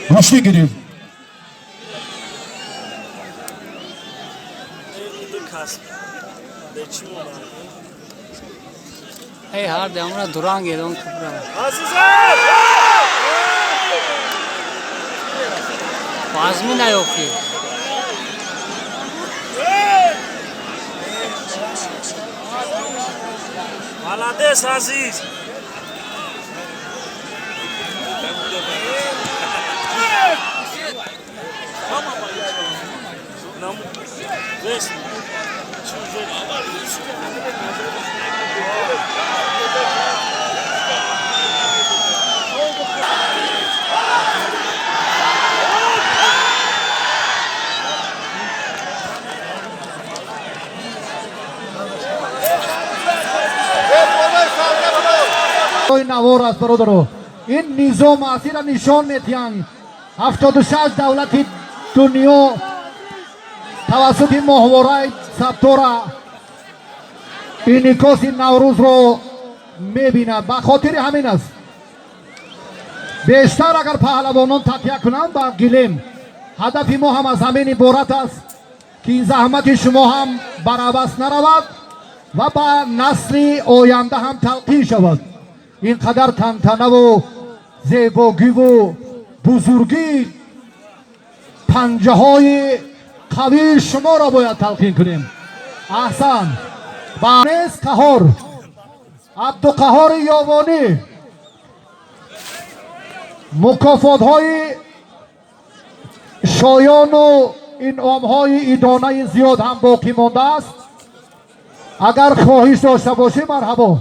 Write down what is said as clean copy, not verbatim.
گوشتی گیریم ای هر دمونه دران گیرون کبرا Азиз! بازمی نیوکی Молодец, Азиз! نوار است برادرو این نظام اصلی را نشان میدهند 76 دولت دنیا توسط محوره سبتورا انعکاس نوروز رو میبیند به خاطر همین است بیشتر اگر پهلوانان تکیه کنند با گلیم هدف ما هم از همین عبارت است که این زحمت شما هم برعوض نرود و با نسل آینده هم تلقین شود اینقدر تنتنه و زیباگی و بزرگی پنجه های قوی شما را باید تلقین کنیم احسن بانیز قهار عبدالقهار یاوانی مکافات های شایان و انعام های ایدانه زیاد هم باقی مانده است اگر خواهش داشته باشی مرحبا